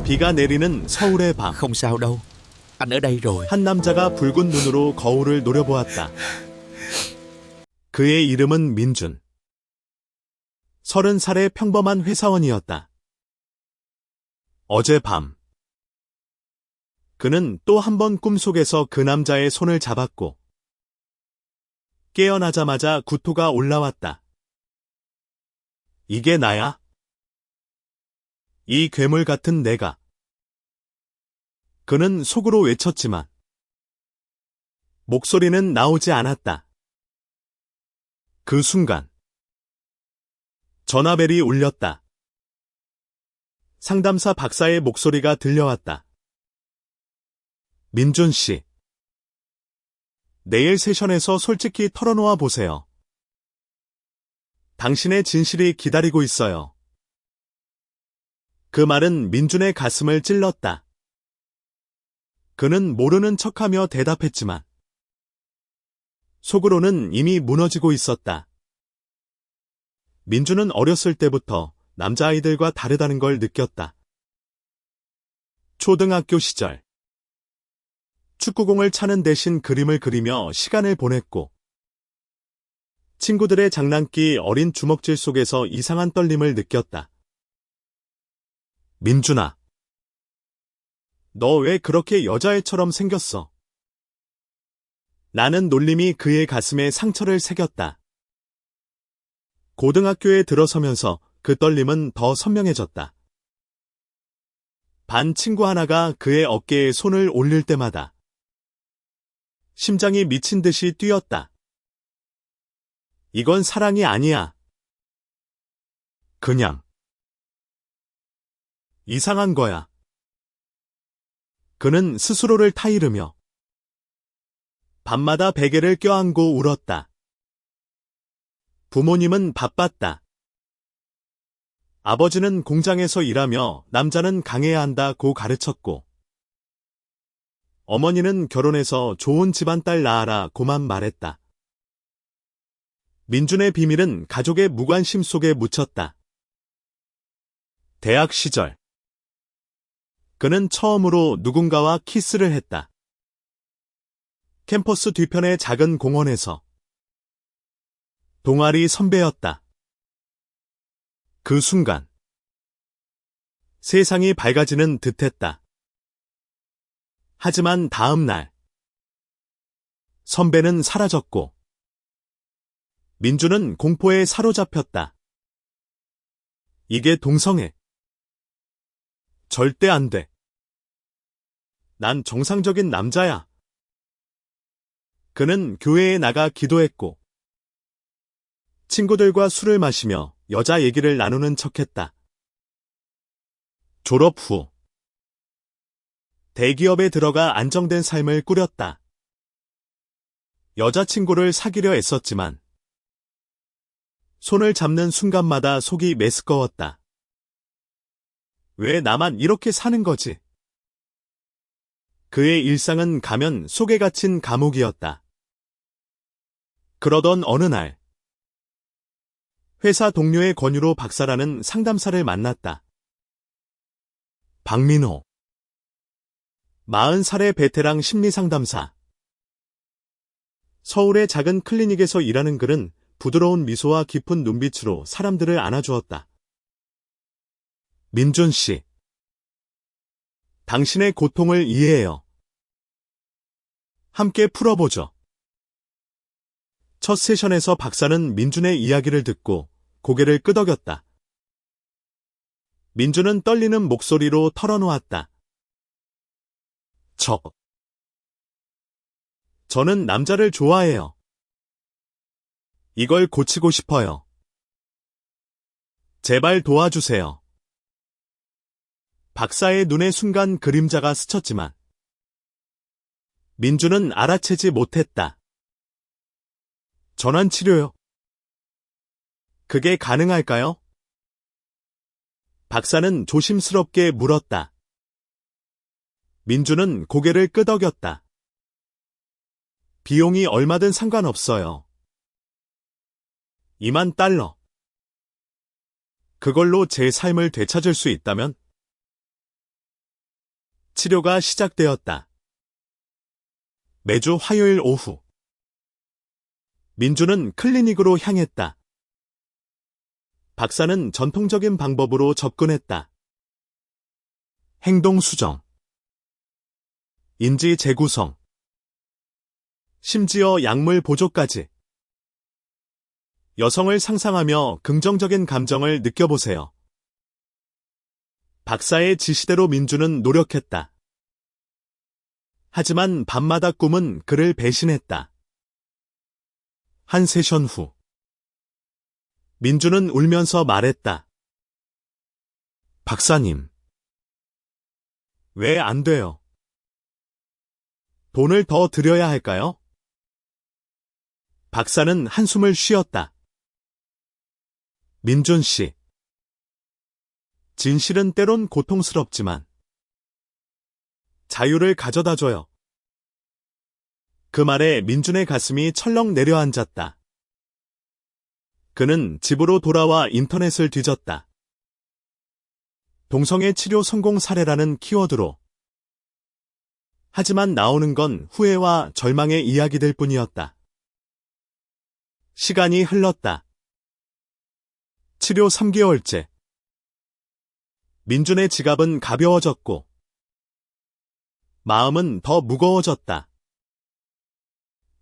비가 내리는 서울의 밤. Không sao đâu, anh ở đây rồi. 한 남자가 붉은 눈으로 거울을 노려보았다. 그의 이름은 민준. 30살의 평범한 회사원이었다. 어젯밤 그는 또 한 번 꿈속에서 그 남자의 손을 잡았고 깨어나자마자 구토가 올라왔다. 이게 나야? 이 괴물 같은 내가. 그는 속으로 외쳤지만 목소리는 나오지 않았다. 그 순간 전화벨이 울렸다. 상담사 박사의 목소리가 들려왔다. 민준 씨, 내일 세션에서 솔직히 털어놓아 보세요. 당신의 진실이 기다리고 있어요. 그 말은 민준의 가슴을 찔렀다. 그는 모르는 척하며 대답했지만 속으로는 이미 무너지고 있었다. 민준은 어렸을 때부터 남자아이들과 다르다는 걸 느꼈다. 초등학교 시절 축구공을 차는 대신 그림을 그리며 시간을 보냈고 친구들의 장난기 어린 주먹질 속에서 이상한 떨림을 느꼈다. 민준아, 너 왜 그렇게 여자애처럼 생겼어? 나는 놀림이 그의 가슴에 상처를 새겼다. 고등학교에 들어서면서 그 떨림은 더 선명해졌다. 반 친구 하나가 그의 어깨에 손을 올릴 때마다 심장이 미친 듯이 뛰었다. 이건 사랑이 아니야. 그냥 이상한 거야. 그는 스스로를 타이르며 밤마다 베개를 껴안고 울었다. 부모님은 바빴다. 아버지는 공장에서 일하며 남자는 강해야 한다고 가르쳤고 어머니는 결혼해서 좋은 집안 딸 낳아라고만 말했다. 민준의 비밀은 가족의 무관심 속에 묻혔다. 대학 시절 그는 처음으로 누군가와 키스를 했다. 캠퍼스 뒤편의 작은 공원에서 동아리 선배였다. 그 순간 세상이 밝아지는 듯했다. 하지만 다음 날 선배는 사라졌고 민준은 공포에 사로잡혔다. 이게 동성애. 절대 안 돼. 난 정상적인 남자야. 그는 교회에 나가 기도했고 친구들과 술을 마시며 여자 얘기를 나누는 척했다. 졸업 후 대기업에 들어가 안정된 삶을 꾸렸다. 여자친구를 사귀려 애썼지만 손을 잡는 순간마다 속이 메스꺼웠다. 왜 나만 이렇게 사는 거지? 그의 일상은 가면 속에 갇힌 감옥이었다. 그러던 어느 날 회사 동료의 권유로 박사라는 상담사를 만났다. 박민호 40살의 베테랑 심리상담사. 서울의 작은 클리닉에서 일하는 그는 부드러운 미소와 깊은 눈빛으로 사람들을 안아주었다. 민준 씨, 당신의 고통을 이해해요. 함께 풀어보죠. 첫 세션에서 박사는 민준의 이야기를 듣고 고개를 끄덕였다. 민준은 떨리는 목소리로 털어놓았다. 저는 남자를 좋아해요. 이걸 고치고 싶어요. 제발 도와주세요. 박사의 눈에 순간 그림자가 스쳤지만 민준은 알아채지 못했다. 전환치료요? 그게 가능할까요? 박사는 조심스럽게 물었다. 민준은 고개를 끄덕였다. 비용이 얼마든 상관없어요. $20,000. 그걸로 제 삶을 되찾을 수 있다면? 치료가 시작되었다. 매주 화요일 오후. 민주는 클리닉으로 향했다. 박사는 전통적인 방법으로 접근했다. 행동 수정, 인지 재구성, 심지어 약물 보조까지. 여성을 상상하며 긍정적인 감정을 느껴보세요. 박사의 지시대로 민주는 노력했다. 하지만 밤마다 꿈은 그를 배신했다. 한 세션 후, 민주는 울면서 말했다. 박사님, 왜 안 돼요? 돈을 더 드려야 할까요? 박사는 한숨을 쉬었다. 민준 씨, 진실은 때론 고통스럽지만 자유를 가져다줘요. 그 말에 민준의 가슴이 철렁 내려앉았다. 그는 집으로 돌아와 인터넷을 뒤졌다. 동성애 치료 성공 사례라는 키워드로. 하지만 나오는 건 후회와 절망의 이야기들 뿐이었다. 시간이 흘렀다. 치료 3개월째. 민준의 지갑은 가벼워졌고 마음은 더 무거워졌다.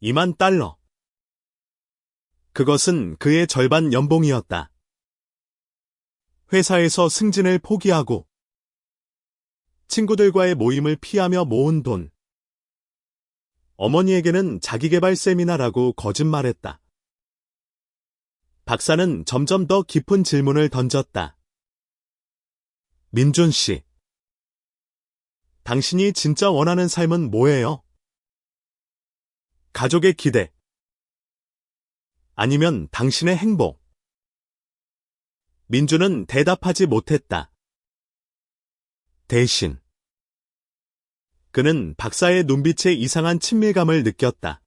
$20,000. 그것은 그의 절반 연봉이었다. 회사에서 승진을 포기하고 친구들과의 모임을 피하며 모은 돈. 어머니에게는 자기계발 세미나라고 거짓말했다. 박사는 점점 더 깊은 질문을 던졌다. 민준 씨, 당신이 진짜 원하는 삶은 뭐예요? 가족의 기대, 아니면 당신의 행복? 민주는 대답하지 못했다. 대신 그는 박사의 눈빛에 이상한 친밀감을 느꼈다.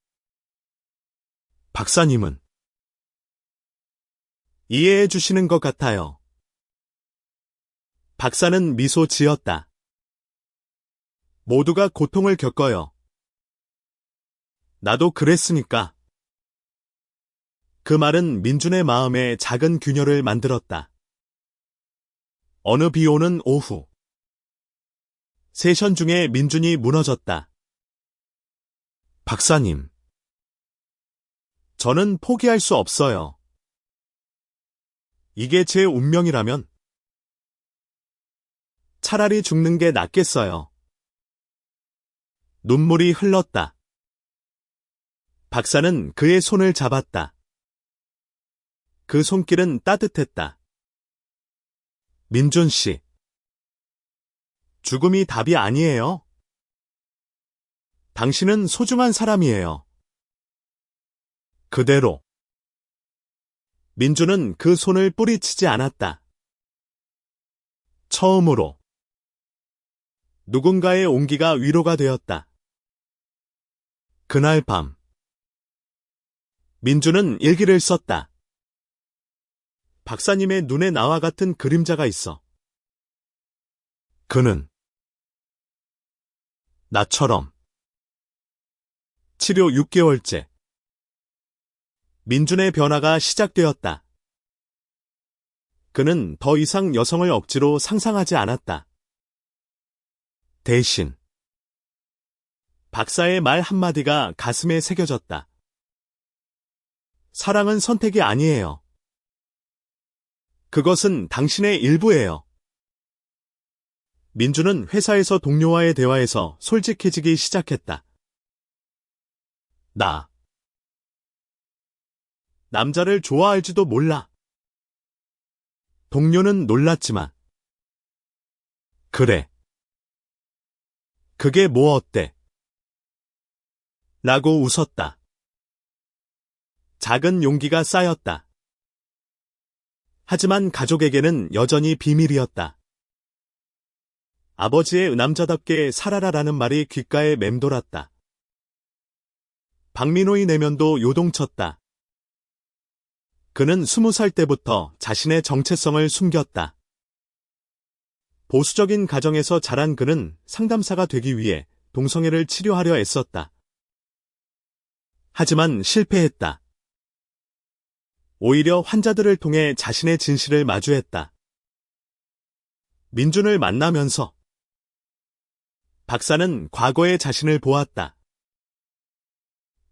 박사님은 이해해 주시는 것 같아요. 박사는 미소 지었다. 모두가 고통을 겪어요. 나도 그랬으니까. 그 말은 민준의 마음에 작은 균열을 만들었다. 어느 비 오는 오후. 세션 중에 민준이 무너졌다. 박사님, 저는 포기할 수 없어요. 이게 제 운명이라면 차라리 죽는 게 낫겠어요. 눈물이 흘렀다. 박사는 그의 손을 잡았다. 그 손길은 따뜻했다. 민준 씨, 죽음이 답이 아니에요. 당신은 소중한 사람이에요. 그대로. 민준은 그 손을 뿌리치지 않았다. 처음으로 누군가의 온기가 위로가 되었다. 그날 밤 민준은 일기를 썼다. 박사님의 눈에 나와 같은 그림자가 있어. 그는 나처럼. 치료 6개월째. 민준의 변화가 시작되었다. 그는 더 이상 여성을 억지로 상상하지 않았다. 대신 박사의 말 한마디가 가슴에 새겨졌다. 사랑은 선택이 아니에요. 그것은 당신의 일부예요. 민주는 회사에서 동료와의 대화에서 솔직해지기 시작했다. 나 남자를 좋아할지도 몰라. 동료는 놀랐지만 그래. 그게 뭐 어때? 라고 웃었다. 작은 용기가 쌓였다. 하지만 가족에게는 여전히 비밀이었다. 아버지의 남자답게 살아라라는 말이 귓가에 맴돌았다. 박민호의 내면도 요동쳤다. 그는 20살 때부터 자신의 정체성을 숨겼다. 보수적인 가정에서 자란 그는 상담사가 되기 위해 동성애를 치료하려 애썼다. 하지만 실패했다. 오히려 환자들을 통해 자신의 진실을 마주했다. 민준을 만나면서 박사는 과거의 자신을 보았다.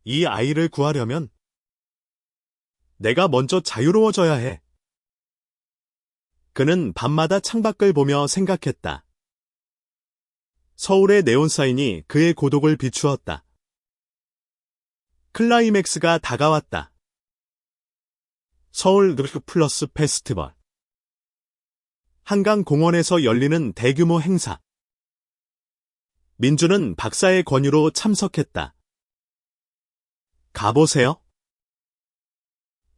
이 아이를 구하려면 내가 먼저 자유로워져야 해. 그는 밤마다 창밖을 보며 생각했다. 서울의 네온사인이 그의 고독을 비추었다. 클라이맥스가 다가왔다. 서울 플러스 페스티벌. 한강공원에서 열리는 대규모 행사. 민주는 박사의 권유로 참석했다. 가보세요.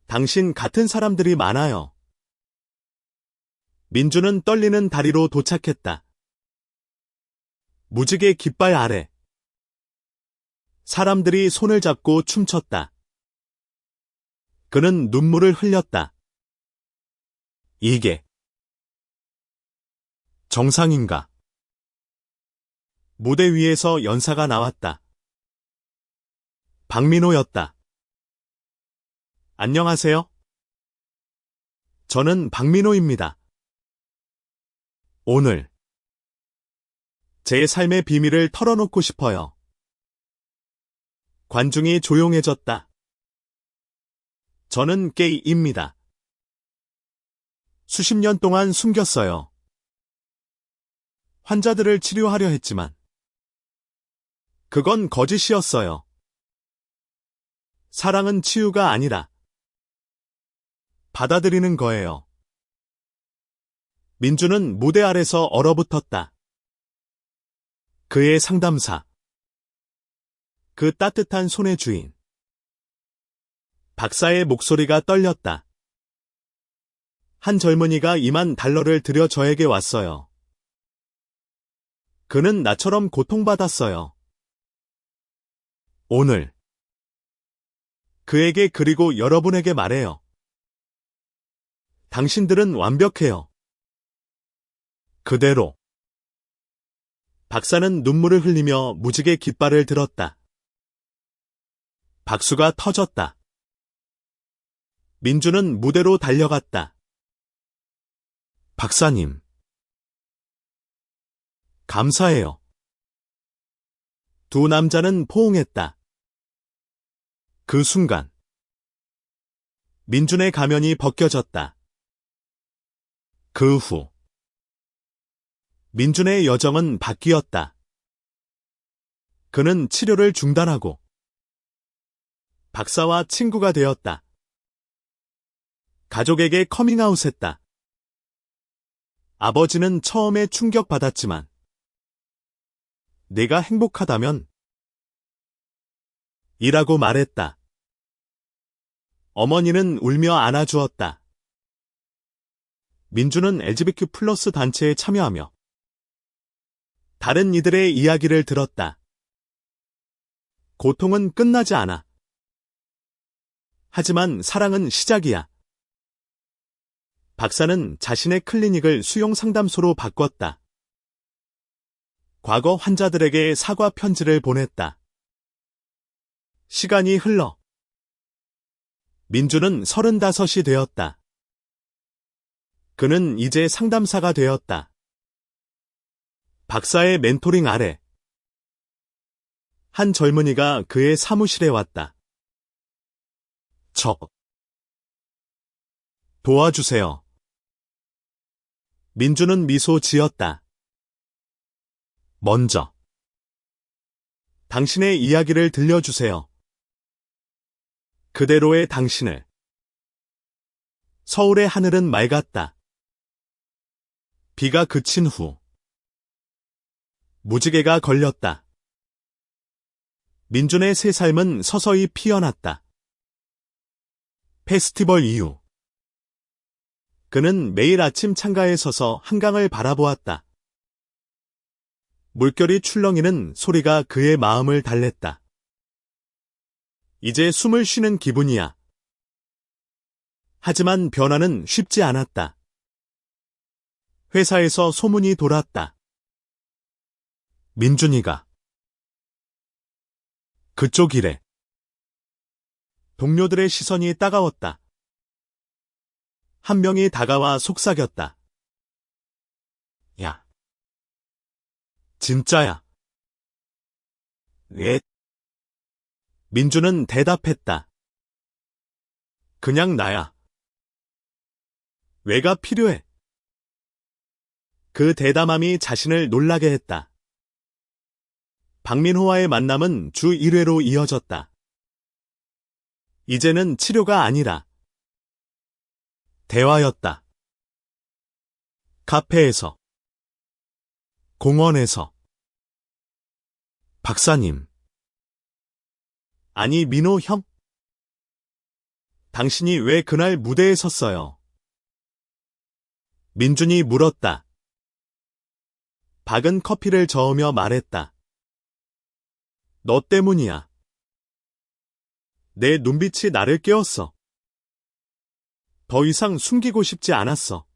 당신 같은 사람들이 많아요. 민주는 떨리는 다리로 도착했다. 무지개 깃발 아래. 사람들이 손을 잡고 춤췄다. 그는 눈물을 흘렸다. 이게 정상인가? 무대 위에서 연사가 나왔다. 박민호였다. 안녕하세요. 저는 박민호입니다. 오늘 제 삶의 비밀을 털어놓고 싶어요. 관중이 조용해졌다. 저는 게이입니다. 수십 년 동안 숨겼어요. 환자들을 치료하려 했지만 그건 거짓이었어요. 사랑은 치유가 아니라 받아들이는 거예요. 민주는 무대 아래서 얼어붙었다. 그의 상담사. 그 따뜻한 손의 주인. 박사의 목소리가 떨렸다. 한 젊은이가 $20,000를 들여 저에게 왔어요. 그는 나처럼 고통받았어요. 오늘 그에게 그리고 여러분에게 말해요. 당신들은 완벽해요. 그대로. 박사는 눈물을 흘리며 무지개 깃발을 들었다. 박수가 터졌다. 민주는 무대로 달려갔다. 박사님. 감사해요. 두 남자는 포옹했다. 그 순간 민준의 가면이 벗겨졌다. 그 후 민준의 여정은 바뀌었다. 그는 치료를 중단하고 박사와 친구가 되었다. 가족에게 커밍아웃했다. 아버지는 처음에 충격받았지만 내가 행복하다면 이라고 말했다. 어머니는 울며 안아주었다. 민주는 LGBTQ 플러스 단체에 참여하며 다른 이들의 이야기를 들었다. 고통은 끝나지 않아. 하지만 사랑은 시작이야. 박사는 자신의 클리닉을 수용 상담소로 바꿨다. 과거 환자들에게 사과 편지를 보냈다. 시간이 흘러 민주는 35이 되었다. 그는 이제 상담사가 되었다. 박사의 멘토링 아래 한 젊은이가 그의 사무실에 왔다. 도와주세요. 민주는 미소 지었다. 먼저 당신의 이야기를 들려주세요. 그대로의 당신을. 서울의 하늘은 맑았다. 비가 그친 후 무지개가 걸렸다. 민준의 새 삶은 서서히 피어났다. 페스티벌 이후 그는 매일 아침 창가에 서서 한강을 바라보았다. 물결이 출렁이는 소리가 그의 마음을 달랬다. 이제 숨을 쉬는 기분이야. 하지만 변화는 쉽지 않았다. 회사에서 소문이 돌았다. 민준이가 그쪽 일에. 동료들의 시선이 따가웠다. 한 명이 다가와 속삭였다. 야. 진짜야. 왜? 민주는 대답했다. 그냥 나야. 왜가 필요해? 그 대담함이 자신을 놀라게 했다. 박민호와의 만남은 주 1회로 이어졌다. 이제는 치료가 아니라 대화였다. 카페에서, 공원에서. 박사님. 아니, 민호 형? 당신이 왜 그날 무대에 섰어요? 민준이 물었다. 박은 커피를 저으며 말했다. 너 때문이야. 내 눈빛이 나를 깨웠어. 더 이상 숨기고 싶지 않았어.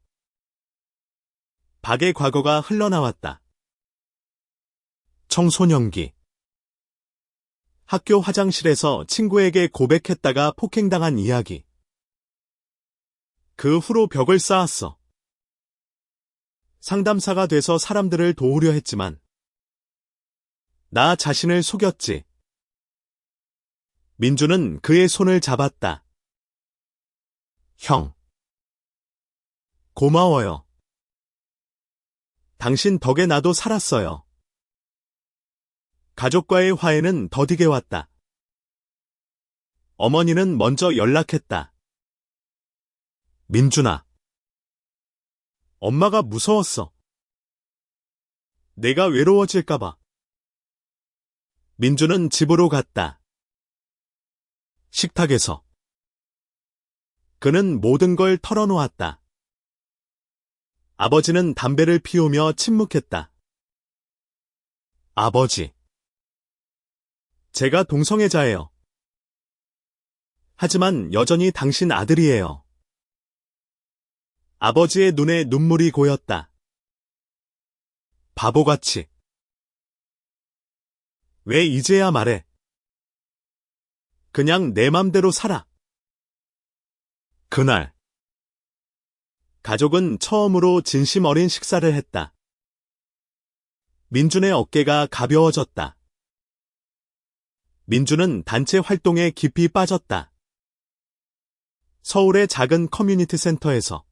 박의 과거가 흘러나왔다. 청소년기. 학교 화장실에서 친구에게 고백했다가 폭행당한 이야기. 그 후로 벽을 쌓았어. 상담사가 돼서 사람들을 도우려 했지만 나 자신을 속였지. 민주는 그의 손을 잡았다. 형. 고마워요. 당신 덕에 나도 살았어요. 가족과의 화해는 더디게 왔다. 어머니는 먼저 연락했다. 민준아. 엄마가 무서웠어. 내가 외로워질까봐. 민주는 집으로 갔다. 식탁에서. 그는 모든 걸 털어놓았다. 아버지는 담배를 피우며 침묵했다. 아버지. 제가 동성애자예요. 하지만 여전히 당신 아들이에요. 아버지의 눈에 눈물이 고였다. 바보같이. 왜 이제야 말해? 그냥 내 맘대로 살아. 그날. 가족은 처음으로 진심 어린 식사를 했다. 민준의 어깨가 가벼워졌다. 민준은 단체 활동에 깊이 빠졌다. 서울의 작은 커뮤니티 센터에서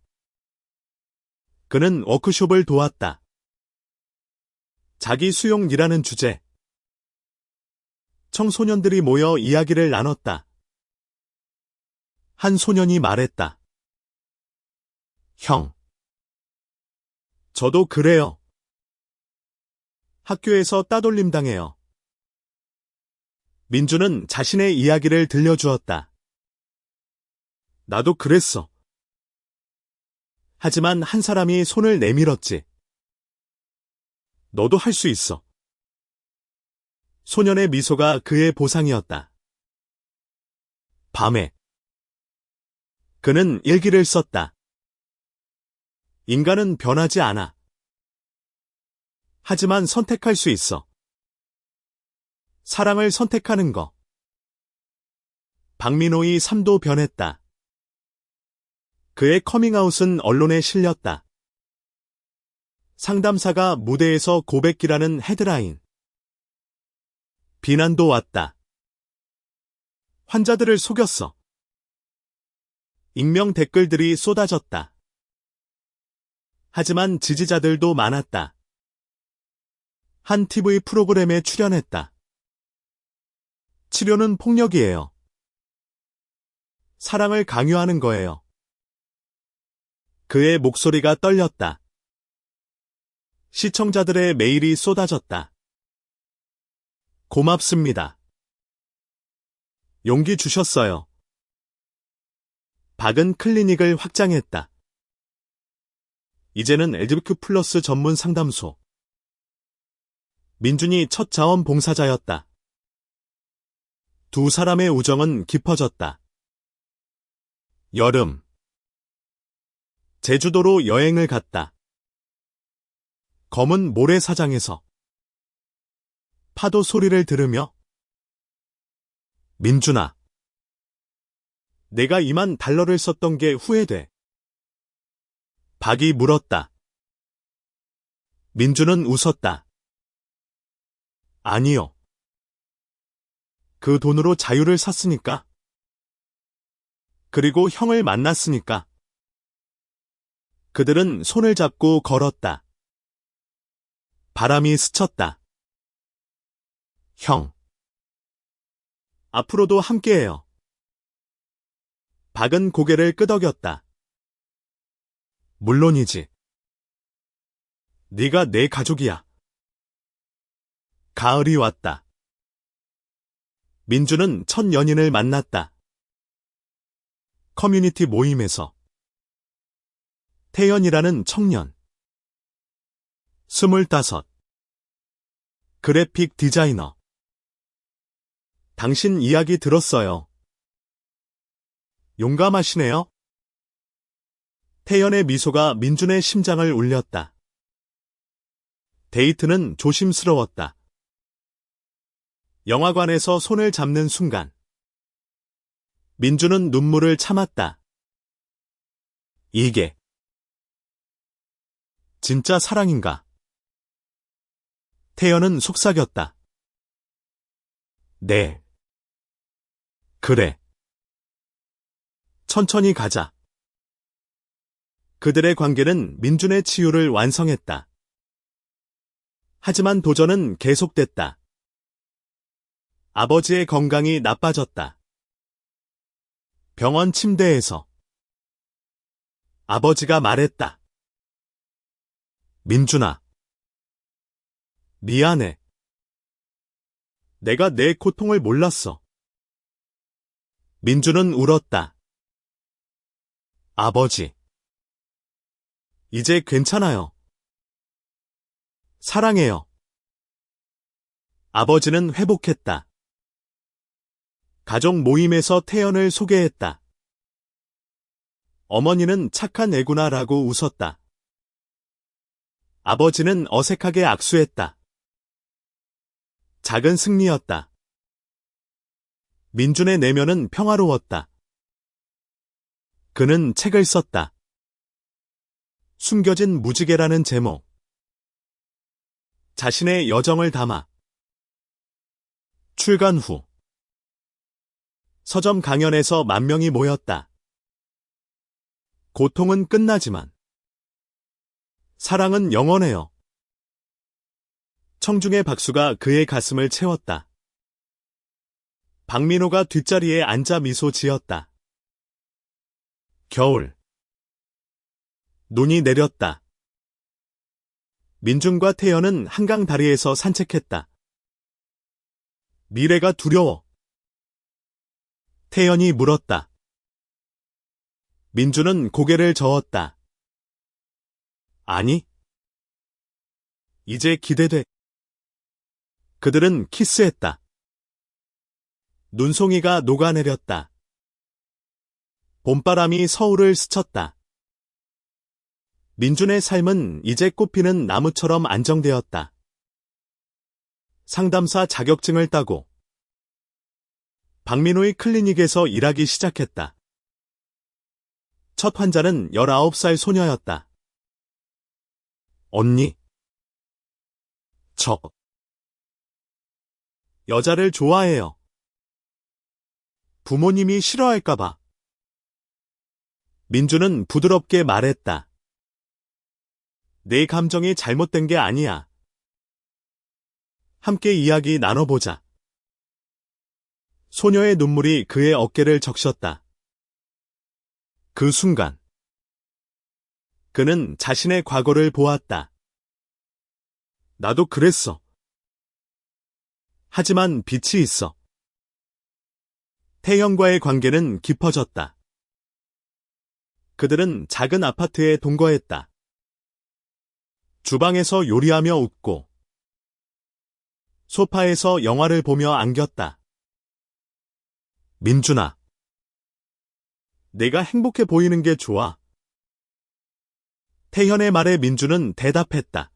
그는 워크숍을 도왔다. 자기 수용이라는 주제. 청소년들이 모여 이야기를 나눴다. 한 소년이 말했다. 형. 저도 그래요. 학교에서 따돌림 당해요. 민주는 자신의 이야기를 들려주었다. 나도 그랬어. 하지만 한 사람이 손을 내밀었지. 너도 할 수 있어. 소년의 미소가 그의 보상이었다. 밤에 그는 일기를 썼다. 인간은 변하지 않아. 하지만 선택할 수 있어. 사랑을 선택하는 거. 박민호의 삶도 변했다. 그의 커밍아웃은 언론에 실렸다. 상담사가 무대에서 고백기라는 헤드라인. 비난도 왔다. 환자들을 속였어. 익명 댓글들이 쏟아졌다. 하지만 지지자들도 많았다. 한 TV 프로그램에 출연했다. 치료는 폭력이에요. 사랑을 강요하는 거예요. 그의 목소리가 떨렸다. 시청자들의 메일이 쏟아졌다. 고맙습니다. 용기 주셨어요. 박은 클리닉을 확장했다. 이제는 LGBTQ+ 전문 상담소. 민준이 첫 자원봉사자였다. 두 사람의 우정은 깊어졌다. 여름. 제주도로 여행을 갔다. 검은 모래사장에서 파도 소리를 들으며 민준아, 내가 $20,000를 썼던 게 후회돼. 박이 물었다. 민준은 웃었다. 아니요. 그 돈으로 자유를 샀으니까. 그리고 형을 만났으니까. 그들은 손을 잡고 걸었다. 바람이 스쳤다. 형. 앞으로도 함께해요. 박은 고개를 끄덕였다. 물론이지. 네가 내 가족이야. 가을이 왔다. 민주는 첫 연인을 만났다. 커뮤니티 모임에서. 태연이라는 청년. 25. 그래픽 디자이너. 당신 이야기 들었어요. 용감하시네요. 태연의 미소가 민준의 심장을 울렸다. 데이트는 조심스러웠다. 영화관에서 손을 잡는 순간. 민준은 눈물을 참았다. 이게 진짜 사랑인가? 태연은 속삭였다. 네. 그래. 천천히 가자. 그들의 관계는 민준의 치유를 완성했다. 하지만 도전은 계속됐다. 아버지의 건강이 나빠졌다. 병원 침대에서 아버지가 말했다. 민준아, 미안해. 내가 내 고통을 몰랐어. 민준은 울었다. 아버지, 이제 괜찮아요. 사랑해요. 아버지는 회복했다. 가족 모임에서 태연을 소개했다. 어머니는 착한 애구나라고 웃었다. 아버지는 어색하게 악수했다. 작은 승리였다. 민준의 내면은 평화로웠다. 그는 책을 썼다. 숨겨진 무지개라는 제목. 자신의 여정을 담아. 출간 후 서점 강연에서 10,000명이 모였다. 고통은 끝나지만 사랑은 영원해요. 청중의 박수가 그의 가슴을 채웠다. 박민호가 뒷자리에 앉아 미소 지었다. 겨울. 눈이 내렸다. 민준과 태연은 한강 다리에서 산책했다. 미래가 두려워. 태연이 물었다. 민준은 고개를 저었다. 아니. 이제 기대돼. 그들은 키스했다. 눈송이가 녹아내렸다. 봄바람이 서울을 스쳤다. 민준의 삶은 이제 꽃피는 나무처럼 안정되었다. 상담사 자격증을 따고 박민호의 클리닉에서 일하기 시작했다. 첫 환자는 19살 소녀였다. 언니. 저 여자를 좋아해요. 부모님이 싫어할까봐. 민준은 부드럽게 말했다. 내 감정이 잘못된 게 아니야. 함께 이야기 나눠보자. 소녀의 눈물이 그의 어깨를 적셨다. 그 순간 그는 자신의 과거를 보았다. 나도 그랬어. 하지만 빛이 있어. 태연과의 관계는 깊어졌다. 그들은 작은 아파트에 동거했다. 주방에서 요리하며 웃고 소파에서 영화를 보며 안겼다. 민준아, 내가 행복해 보이는 게 좋아. 태현의 말에 민준은 대답했다.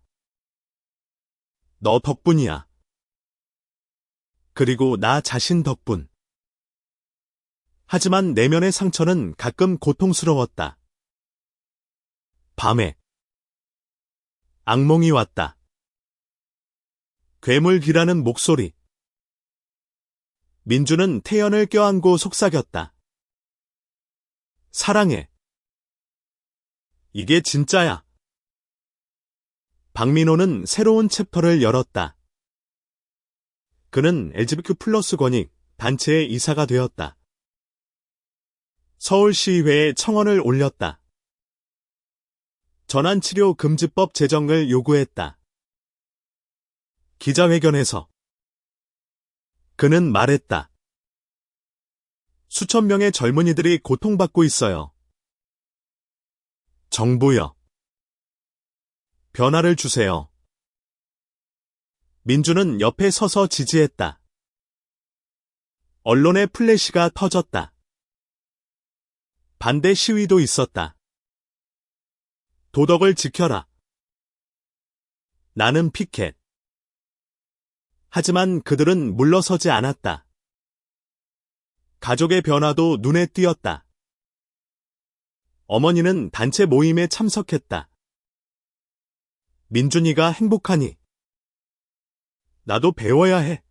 너 덕분이야. 그리고 나 자신 덕분. 하지만 내면의 상처는 가끔 고통스러웠다. 밤에 악몽이 왔다. 괴물귀라는 목소리. 민주는 태연을 껴안고 속삭였다. 사랑해. 이게 진짜야. 박민호는 새로운 챕터를 열었다. 그는 LGBTQ 플러스 권익 단체의 이사가 되었다. 서울시의회에 청원을 올렸다. 전환치료 금지법 제정을 요구했다. 기자회견에서 그는 말했다. 수천 명의 젊은이들이 고통받고 있어요. 정부여. 변화를 주세요. 민주는 옆에 서서 지지했다. 언론의 플래시가 터졌다. 반대 시위도 있었다. 도덕을 지켜라. 나는 피켓. 하지만 그들은 물러서지 않았다. 가족의 변화도 눈에 띄었다. 어머니는 단체 모임에 참석했다. 민준이가 행복하니 나도 배워야 해.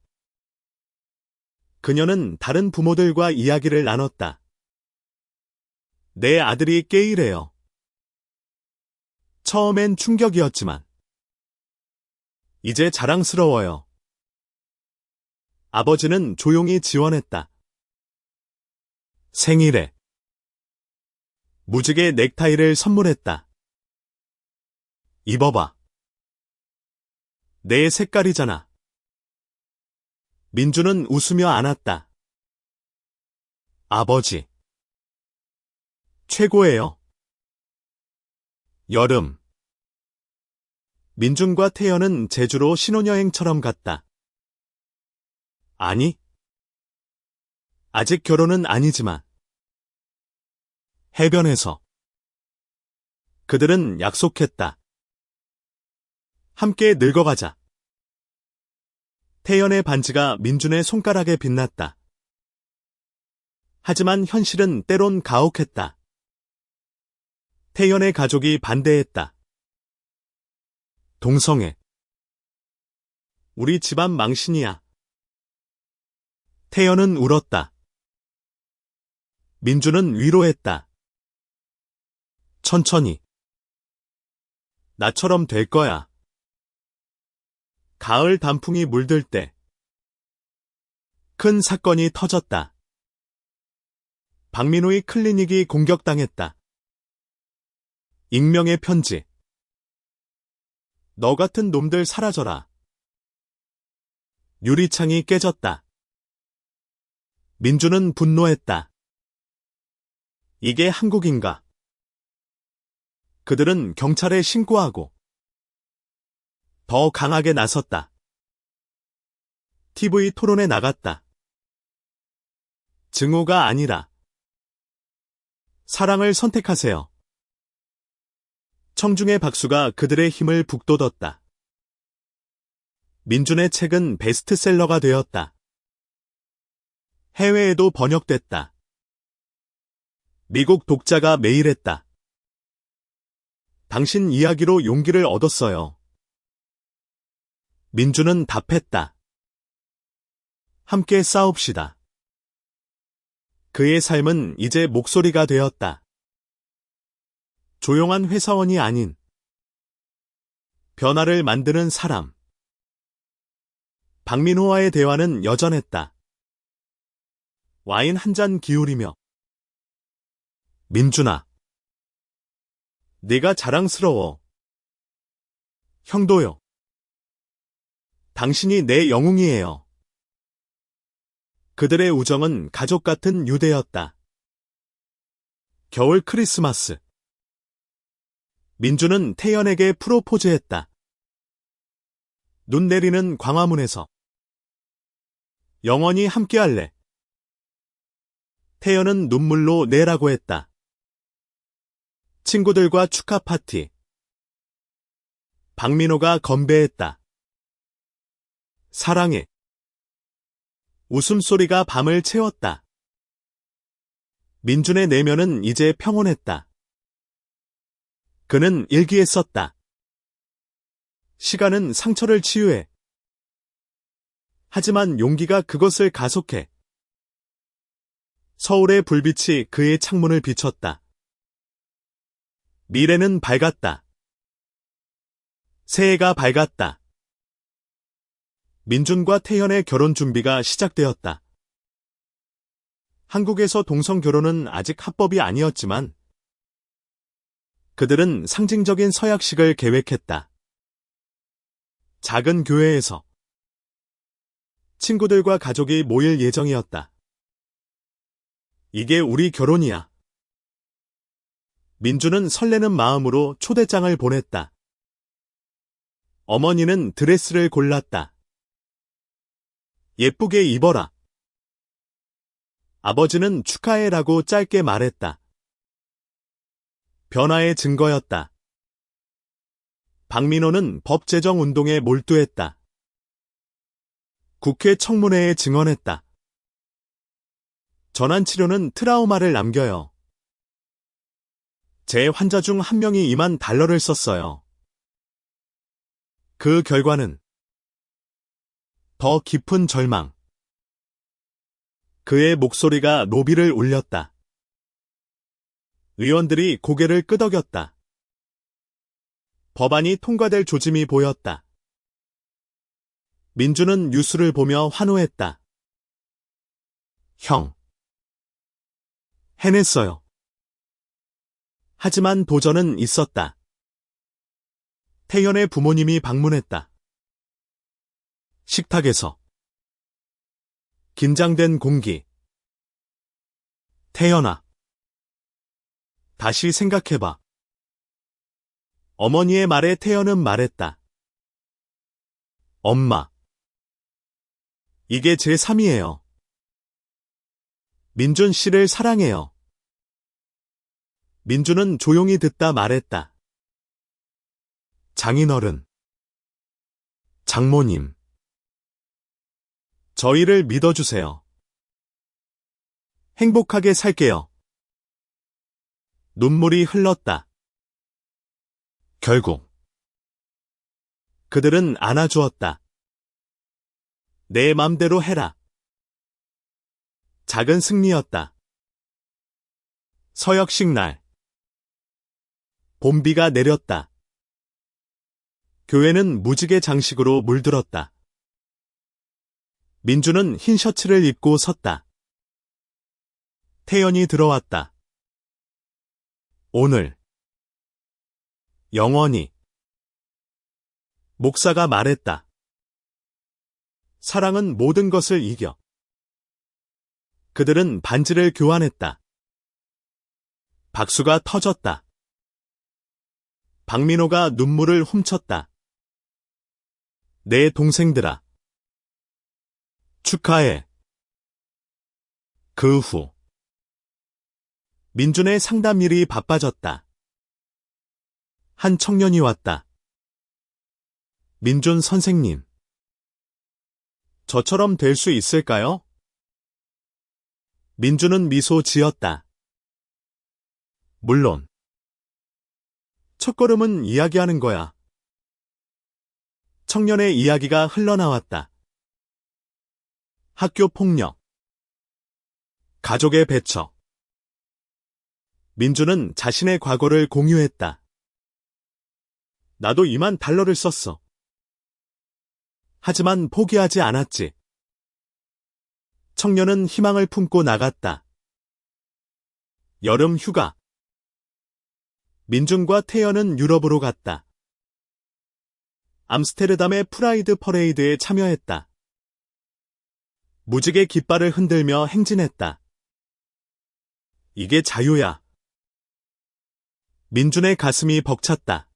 그녀는 다른 부모들과 이야기를 나눴다. 내 아들이 게이래요. 처음엔 충격이었지만 이제 자랑스러워요. 아버지는 조용히 지원했다. 생일에 무지개 넥타이를 선물했다. 입어봐. 내 색깔이잖아. 민주는 웃으며 안았다. 아버지. 최고예요. 여름. 민준과 태연은 제주로 신혼여행처럼 갔다. 아니. 아직 결혼은 아니지만. 해변에서. 그들은 약속했다. 함께 늙어가자. 태연의 반지가 민준의 손가락에 빛났다. 하지만 현실은 때론 가혹했다. 태연의 가족이 반대했다. 동성애. 우리 집안 망신이야. 태연은 울었다. 민준은 위로했다. 천천히. 나처럼 될 거야. 가을 단풍이 물들 때 큰 사건이 터졌다. 박민호의 클리닉이 공격당했다. 익명의 편지. 너 같은 놈들 사라져라. 유리창이 깨졌다. 민주는 분노했다. 이게 한국인가? 그들은 경찰에 신고하고 더 강하게 나섰다. TV 토론에 나갔다. 증오가 아니라 사랑을 선택하세요. 청중의 박수가 그들의 힘을 북돋웠다. 민준의 책은 베스트셀러가 되었다. 해외에도 번역됐다. 미국 독자가 메일했다. 당신 이야기로 용기를 얻었어요. 민준은 답했다. 함께 싸웁시다. 그의 삶은 이제 목소리가 되었다. 조용한 회사원이 아닌 변화를 만드는 사람. 박민호와의 대화는 여전했다. 와인 한 잔 기울이며 민준아, 네가 자랑스러워. 형도요. 당신이 내 영웅이에요. 그들의 우정은 가족 같은 유대였다. 겨울 크리스마스. 민주는 태연에게 프로포즈했다. 눈 내리는 광화문에서. 영원히 함께할래. 태연은 눈물로 내라고 했다. 친구들과 축하 파티. 박민호가 건배했다. 사랑해. 웃음소리가 밤을 채웠다. 민준의 내면은 이제 평온했다. 그는 일기에 썼다. 시간은 상처를 치유해. 하지만 용기가 그것을 가속해. 서울의 불빛이 그의 창문을 비췄다. 미래는 밝았다. 새해가 밝았다. 민준과 태연의 결혼 준비가 시작되었다. 한국에서 동성 결혼은 아직 합법이 아니었지만 그들은 상징적인 서약식을 계획했다. 작은 교회에서 친구들과 가족이 모일 예정이었다. 이게 우리 결혼이야. 민주는 설레는 마음으로 초대장을 보냈다. 어머니는 드레스를 골랐다. 예쁘게 입어라. 아버지는 축하해라고 짧게 말했다. 변화의 증거였다. 박민호는 법 제정 운동에 몰두했다. 국회 청문회에 증언했다. 전환치료는 트라우마를 남겨요. 제 환자 중 한 명이 $20,000를 썼어요. 그 결과는 더 깊은 절망. 그의 목소리가 노비를 울렸다. 의원들이 고개를 끄덕였다. 법안이 통과될 조짐이 보였다. 민주는 뉴스를 보며 환호했다. 형. 해냈어요. 하지만 도전은 있었다. 태연의 부모님이 방문했다. 식탁에서 긴장된 공기. 태연아. 다시 생각해봐. 어머니의 말에 태연은 말했다. 엄마. 이게 제 3이에요. 민준 씨를 사랑해요. 민준은 조용히 듣다 말했다. 장인어른. 장모님. 저희를 믿어주세요. 행복하게 살게요. 눈물이 흘렀다. 결국 그들은 안아주었다. 내 맘대로 해라. 작은 승리였다. 서역식 날. 봄비가 내렸다. 교회는 무지개 장식으로 물들었다. 민주는 흰 셔츠를 입고 섰다. 태연이 들어왔다. 오늘. 영원히. 목사가 말했다. 사랑은 모든 것을 이겨. 그들은 반지를 교환했다. 박수가 터졌다. 박민호가 눈물을 훔쳤다. 내 동생들아. 축하해. 그 후. 민준의 상담일이 바빠졌다. 한 청년이 왔다. 민준 선생님. 저처럼 될 수 있을까요? 민준은 미소 지었다. 물론. 첫걸음은 이야기하는 거야. 청년의 이야기가 흘러나왔다. 학교 폭력. 가족의 배척. 민준은 자신의 과거를 공유했다. 나도 $20,000를 썼어. 하지만 포기하지 않았지. 청년은 희망을 품고 나갔다. 여름 휴가. 민준과 태연은 유럽으로 갔다. 암스테르담의 프라이드 퍼레이드에 참여했다. 무지개 깃발을 흔들며 행진했다. 이게 자유야. 민준의 가슴이 벅찼다.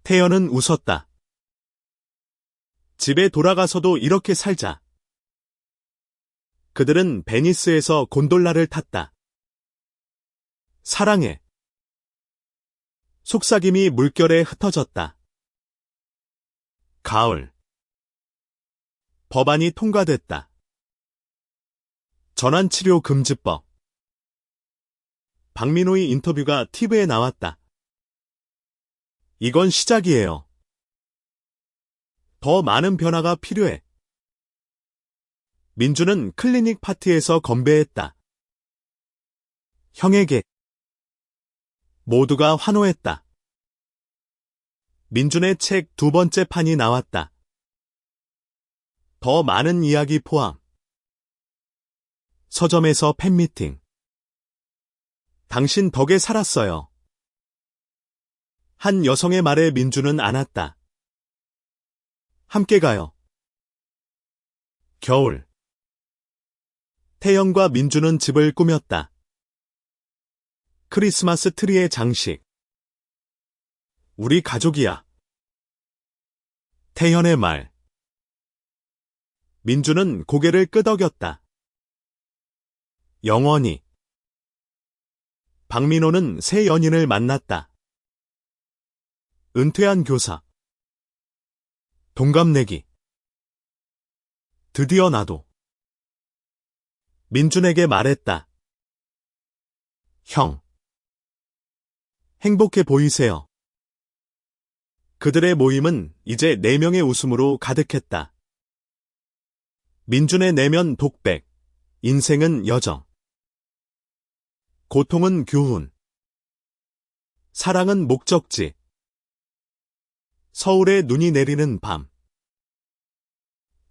태연은 웃었다. 집에 돌아가서도 이렇게 살자. 그들은 베니스에서 곤돌라를 탔다. 사랑해. 속삭임이 물결에 흩어졌다. 가을. 법안이 통과됐다. 전환치료 금지법. 박민호의 인터뷰가 TV에 나왔다. 이건 시작이에요. 더 많은 변화가 필요해. 민주는 클리닉 파티에서 건배했다. 형에게. 모두가 환호했다. 민준의 책 두 번째 판이 나왔다. 더 많은 이야기 포함. 서점에서 팬미팅. 당신 덕에 살았어요. 한 여성의 말에 민주는 안았다. 함께 가요. 겨울. 태연과 민주는 집을 꾸몄다. 크리스마스 트리의 장식. 우리 가족이야. 태연의 말. 민주는 고개를 끄덕였다. 영원히. 박민호는 새 연인을 만났다. 은퇴한 교사. 동갑내기. 드디어 나도. 민준에게 말했다. 형. 행복해 보이세요. 그들의 모임은 이제 4명의 웃음으로 가득했다. 민준의 내면 독백. 인생은 여정. 고통은 교훈. 사랑은 목적지. 서울에 눈이 내리는 밤.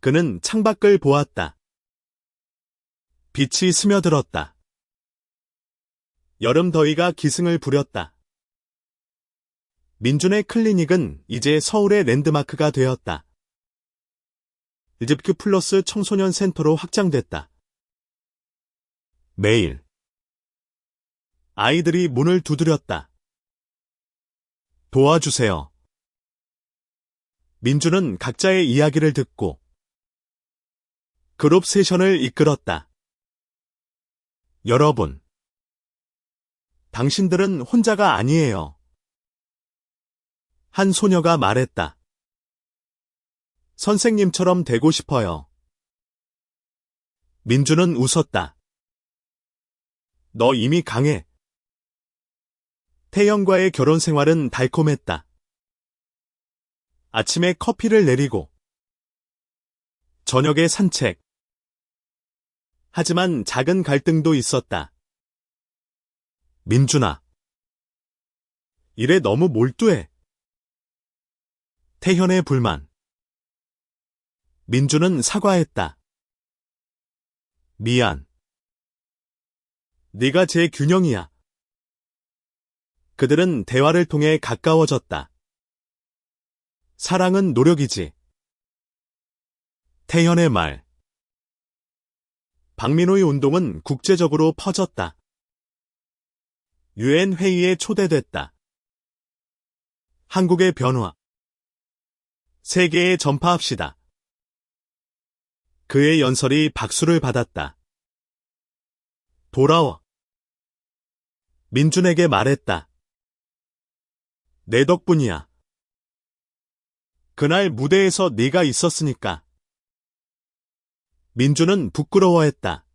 그는 창밖을 보았다. 빛이 스며들었다. 여름 더위가 기승을 부렸다. 민준의 클리닉은 이제 서울의 랜드마크가 되었다. 일집큐 플러스 청소년 센터로 확장됐다. 매일. 아이들이 문을 두드렸다. 도와주세요. 민주는 각자의 이야기를 듣고 그룹 세션을 이끌었다. 여러분, 당신들은 혼자가 아니에요. 한 소녀가 말했다. 선생님처럼 되고 싶어요. 민주는 웃었다. 너 이미 강해. 태영과의 결혼 생활은 달콤했다. 아침에 커피를 내리고 저녁에 산책. 하지만 작은 갈등도 있었다. 민준아. 일에 너무 몰두해. 태현의 불만. 민준은 사과했다. 미안. 네가 제 균형이야. 그들은 대화를 통해 가까워졌다. 사랑은 노력이지. 태현의 말. 박민호의 운동은 국제적으로 퍼졌다. 유엔 회의에 초대됐다. 한국의 변화. 세계에 전파합시다. 그의 연설이 박수를 받았다. 돌아와. 민준에게 말했다. 내 덕분이야. 그날 무대에서 네가 있었으니까. 민준은 부끄러워했다.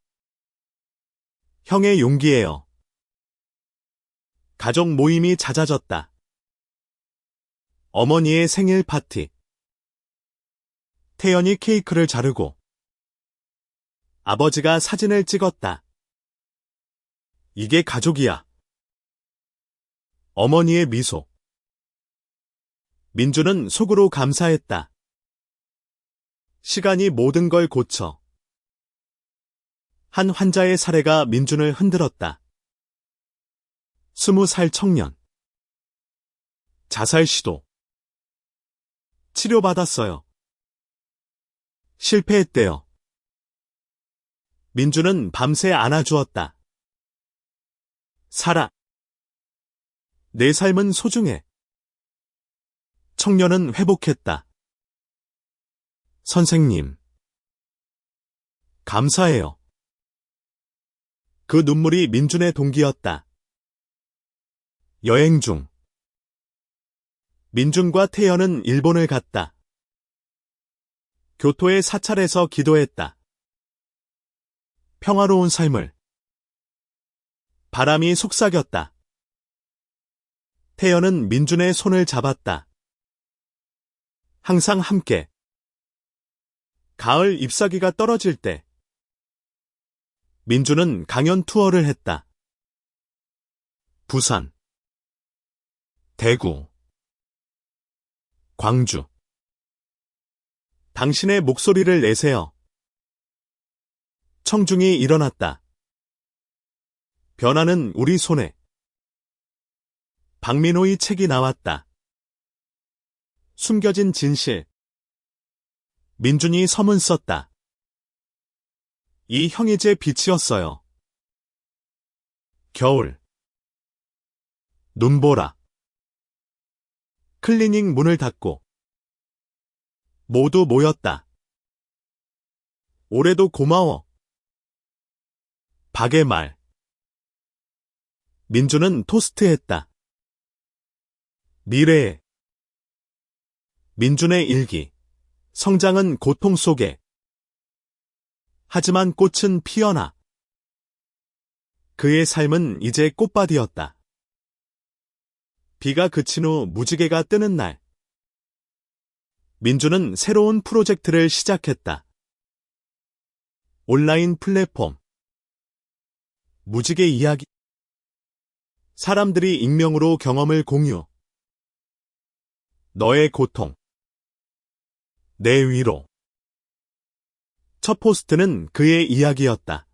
형의 용기예요. 가족 모임이 잦아졌다. 어머니의 생일 파티. 태연이 케이크를 자르고 아버지가 사진을 찍었다. 이게 가족이야. 어머니의 미소. 민주는 속으로 감사했다. 시간이 모든 걸 고쳐. 한 환자의 사례가 민준을 흔들었다. 20살 청년. 자살 시도. 치료받았어요. 실패했대요. 민주는 밤새 안아주었다. 살아. 내 삶은 소중해. 청년은 회복했다. 선생님. 감사해요. 그 눈물이 민준의 동기였다. 여행 중. 민준과 태연은 일본을 갔다. 교토의 사찰에서 기도했다. 평화로운 삶을. 바람이 속삭였다. 태연은 민준의 손을 잡았다. 항상 함께. 가을 잎사귀가 떨어질 때. 민준은 강연 투어를 했다. 부산, 대구, 광주. 당신의 목소리를 내세요. 청중이 일어났다. 변화는 우리 손에. 박민호의 책이 나왔다. 숨겨진 진실. 민준이 서문 썼다. 이 형이제 빛이었어요. 겨울. 눈보라. 클리닉 문을 닫고. 모두 모였다. 올해도 고마워. 박의 말. 민준은 토스트했다. 미래에. 민준의 일기. 성장은 고통 속에. 하지만 꽃은 피어나. 그의 삶은 이제 꽃밭이었다. 비가 그친 후 무지개가 뜨는 날. 민준은 새로운 프로젝트를 시작했다. 온라인 플랫폼. 무지개 이야기. 사람들이 익명으로 경험을 공유. 너의 고통. 내 위로. 첫 포스트는 그의 이야기였다.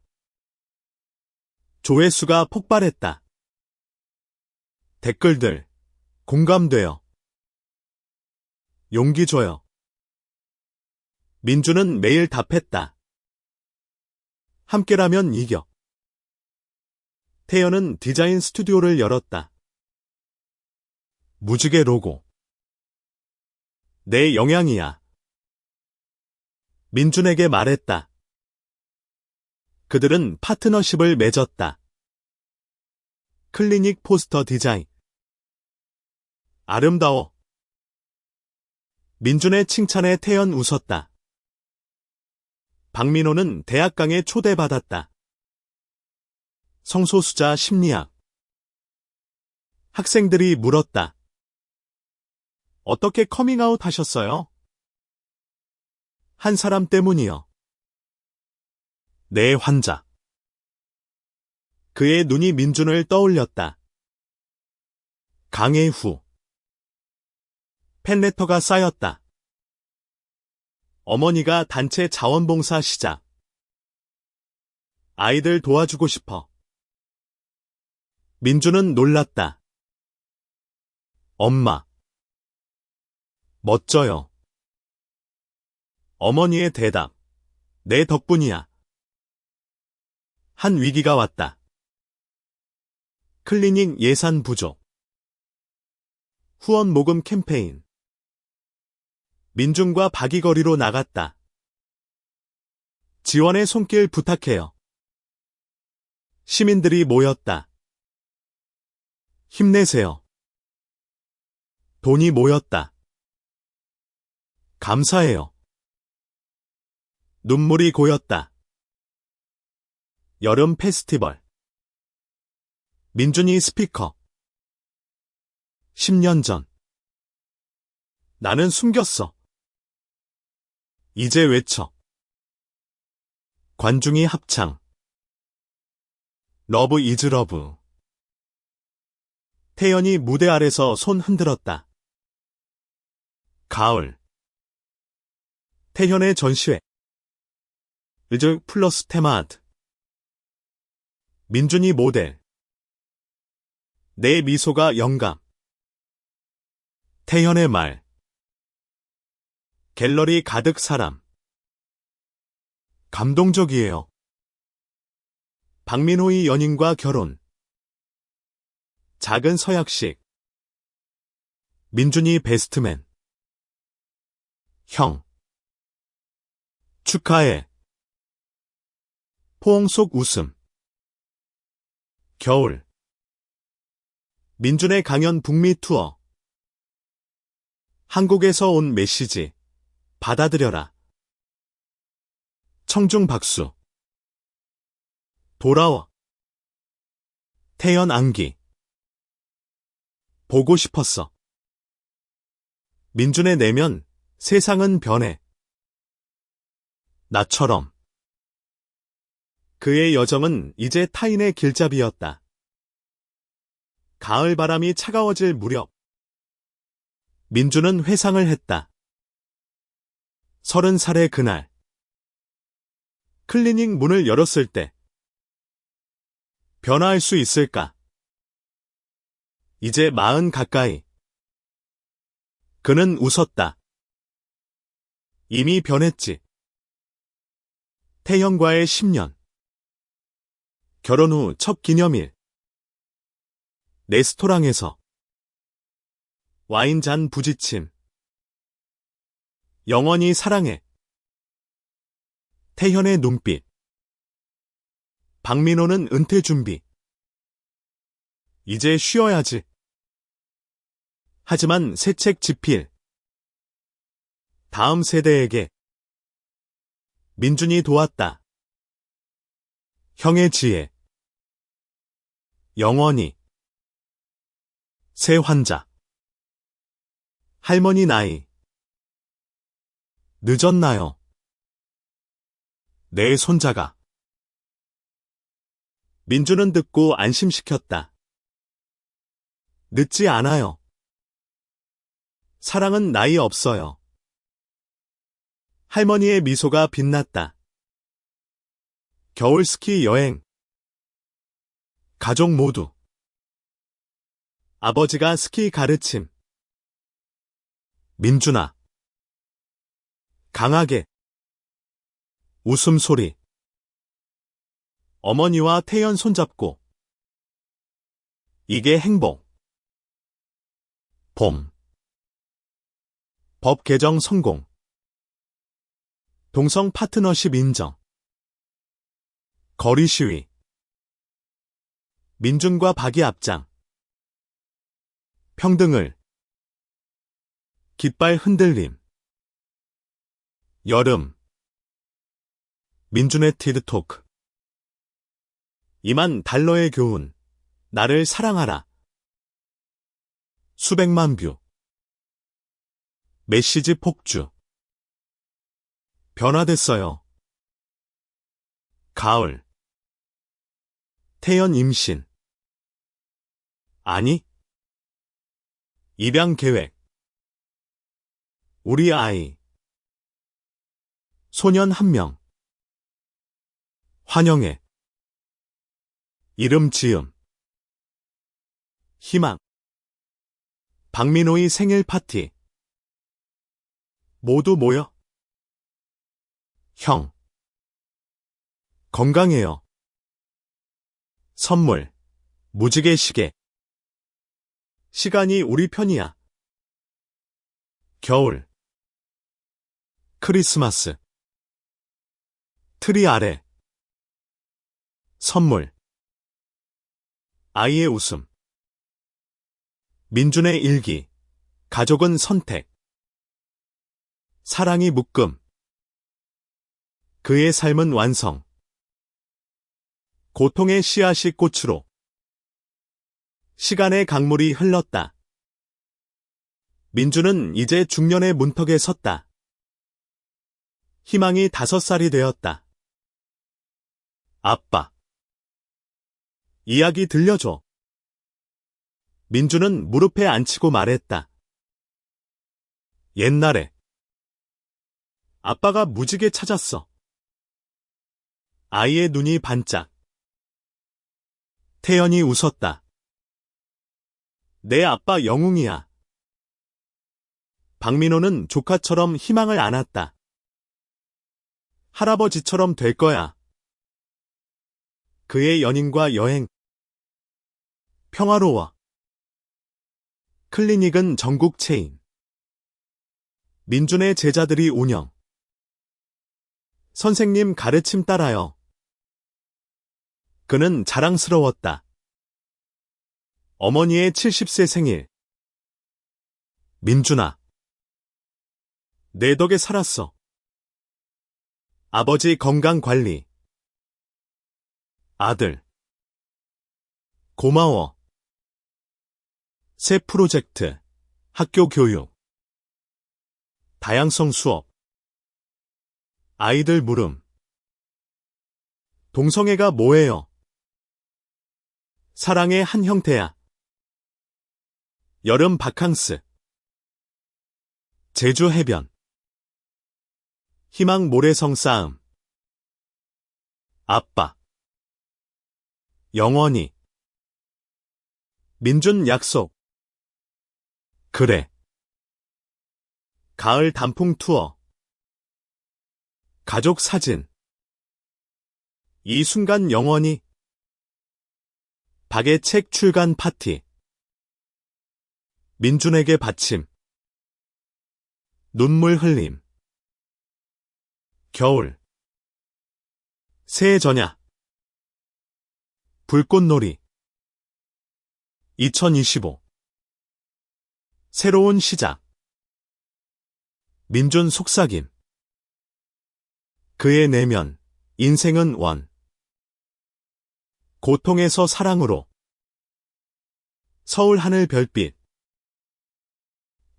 조회수가 폭발했다. 댓글들. 공감돼요. 용기 줘요. 민준은 매일 답했다. 함께라면 이겨. 태연은 디자인 스튜디오를 열었다. 무지개 로고. 내 영향이야. 민준에게 말했다. 그들은 파트너십을 맺었다. 클리닉 포스터 디자인. 아름다워. 민준의 칭찬에 태연 웃었다. 박민호는 대학강에 초대받았다. 성소수자 심리학. 학생들이 물었다. 어떻게 커밍아웃 하셨어요? 한 사람 때문이요. 내 환자. 그의 눈이 민준을 떠올렸다. 강해 후. 팬레터가 쌓였다. 어머니가 단체 자원봉사 시작. 아이들 도와주고 싶어. 민준은 놀랐다. 엄마. 멋져요. 어머니의 대답. 내 덕분이야. 한 위기가 왔다. 클리닉 예산 부족. 후원 모금 캠페인. 민준과 바기거리로 나갔다. 지원의 손길 부탁해요. 시민들이 모였다. 힘내세요. 돈이 모였다. 감사해요. 눈물이 고였다. 여름 페스티벌. 민준이 스피커. 10년 전. 나는 숨겼어. 이제 외쳐. 관중이 합창. 러브 이즈 러브. 태연이 무대 아래서 손 흔들었다. 가을. 태연의 전시회. 으즈 플러스 테마드. 민준이 모델. 내 미소가 영감. 태연의 말. 갤러리 가득 사람. 감동적이에요. 박민호의 연인과 결혼. 작은 서약식. 민준이 베스트맨. 형. 축하해. 포옹 속 웃음. 겨울. 민준의 강연 북미 투어. 한국에서 온 메시지. 받아들여라. 청중 박수. 돌아와. 태연 안기. 보고 싶었어. 민준의 내면, 세상은 변해. 나처럼. 그의 여정은 이제 타인의 길잡이였다. 가을 바람이 차가워질 무렵. 민준은 회상을 했다. 30살의 그날. 클리닉 문을 열었을 때. 변화할 수 있을까? 이제 40 가까이. 그는 웃었다. 이미 변했지. 태연과의 10년. 결혼 후 첫 기념일. 레스토랑에서. 와인잔 부딪힘. 영원히 사랑해. 태현의 눈빛. 박민호는 은퇴 준비. 이제 쉬어야지. 하지만 새 책 집필. 다음 세대에게. 민준이 도왔다. 형의 지혜. 영원히. 새 환자. 할머니 나이. 늦었나요? 내 손자가. 민준은 듣고 안심시켰다. 늦지 않아요. 사랑은 나이 없어요. 할머니의 미소가 빛났다. 겨울 스키 여행. 가족 모두. 아버지가 스키 가르침. 민준아. 강하게. 웃음소리. 어머니와 태연 손잡고. 이게 행복. 봄. 법 개정 성공. 동성 파트너십 인정. 거리 시위. 민준과 박이 앞장. 평등을. 깃발 흔들림. 여름. 민준의 티드토크. 20,000달러의 교훈. 나를 사랑하라. 수백만 뷰. 메시지 폭주. 변화됐어요. 가을. 태연 임신. 아니. 입양 계획. 우리 아이. 소년 1명. 환영해. 이름 지음. 희망. 박민호의 생일 파티. 모두 모여. 형. 건강해요. 선물. 무지개 시계. 시간이 우리 편이야. 겨울. 크리스마스. 트리 아래. 선물. 아이의 웃음. 민준의 일기. 가족은 선택. 사랑이 묶음. 그의 삶은 완성. 고통의 씨앗이 꽃으로. 시간의 강물이 흘렀다. 민준은 이제 중년의 문턱에 섰다. 희망이 5살이 되었다. 아빠. 이야기 들려줘. 민준은 무릎에 앉히고 말했다. 옛날에. 아빠가 무지개 찾았어. 아이의 눈이 반짝. 태연이 웃었다. 내 아빠 영웅이야. 박민호는 조카처럼 희망을 안았다. 할아버지처럼 될 거야. 그의 연인과 여행. 평화로워. 클리닉은 전국 체인. 민준의 제자들이 운영. 선생님 가르침 따라요. 그는 자랑스러웠다. 어머니의 70세 생일. 민준아. 내 덕에 살았어. 아버지 건강 관리. 아들. 고마워. 새 프로젝트. 학교 교육. 다양성 수업. 아이들 물음. 동성애가 뭐예요? 사랑의 한 형태야. 여름 바캉스. 제주 해변. 희망 모래성 싸움. 아빠. 영원히. 민준 약속. 그래. 가을 단풍 투어. 가족 사진. 이 순간 영원히. 박의 책 출간 파티. 민준에게 받침. 눈물 흘림. 겨울. 새해 전야. 불꽃놀이. 2025. 새로운 시작. 민준 속삭임. 그의 내면. 인생은 원. 고통에서 사랑으로. 서울 하늘 별빛.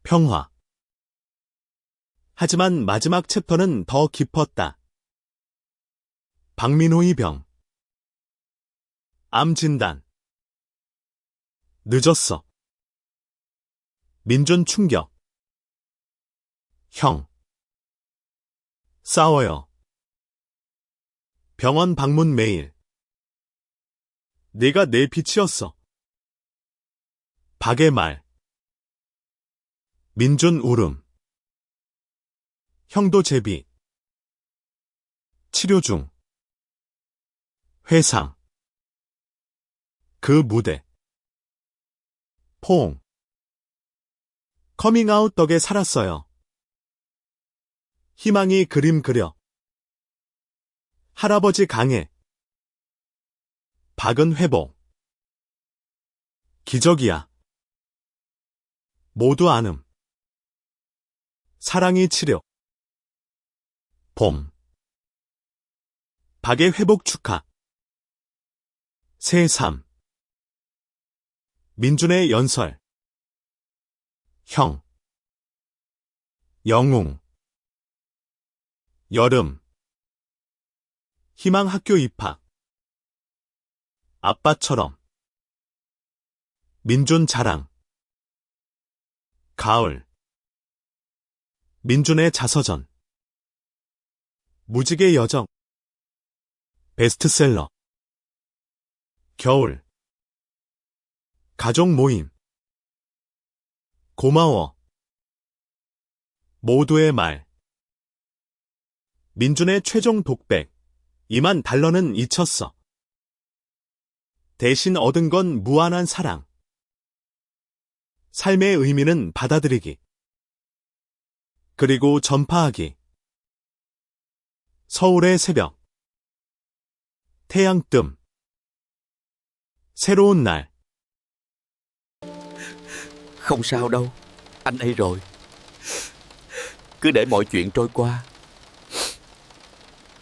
평화. 하지만 마지막 챕터는 더 깊었다. 박민호의 병. 암 진단. 늦었어. 민준 충격. 형. 싸워요. 병원 방문 메일. 네가 내 빛이었어. 박의 말. 민준 울음. 형도 제비. 치료 중. 회상. 그 무대. 포옹. 커밍아웃 덕에 살았어요. 희망이 그림 그려. 할아버지 강해. 박은 회복. 기적이야. 모두 아름. 사랑이 치료. 봄. 박의 회복 축하. 새삼. 민준의 연설. 형. 영웅. 여름. 희망 학교 입학. 아빠처럼. 민준 자랑. 가을. 민준의 자서전. 무지개 여정. 베스트셀러. 겨울. 가족 모임. 고마워. 모두의 말. 민준의 최종 독백. $20,000는 잊혔어. 대신 얻은 건 무한한 사랑. 삶의 의미는 받아들이기. 그리고 전파하기. 서울의 새벽. 태양 뜸. 새로운 날. Không sao đâu. Anh đây rồi. Cứ để mọi chuyện trôi qua.